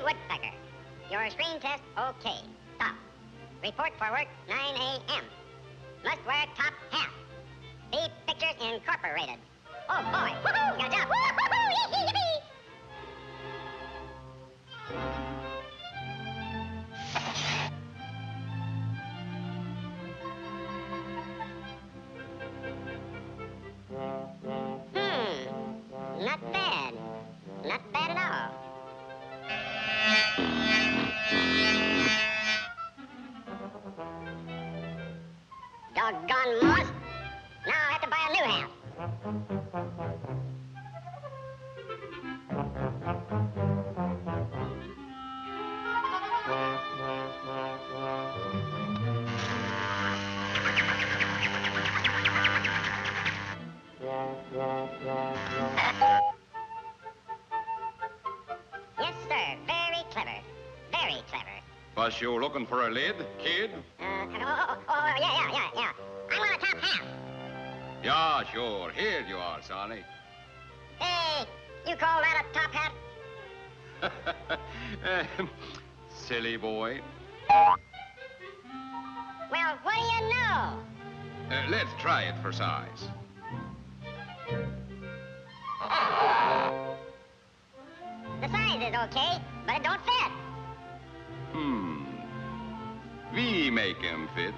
Woodpecker. Your screen test, okay. Stop. Report for work, 9 a.m. Must wear top hat. See Pictures Incorporated. Oh, boy. Woohoo! Got a job. Woohoo! Yippee! Not bad. Not bad at all. Doggone moss. Now I have to buy a new hat. Yes, sir. Very clever. Very clever. Was you looking for a lid, kid? Yeah. I want a top hat. Yeah, sure. Here you are, Sonny. Hey, you call that a top hat? Silly boy. Well, what do you know? Let's try it for size. The size is okay, but it don't fit. We make him fit.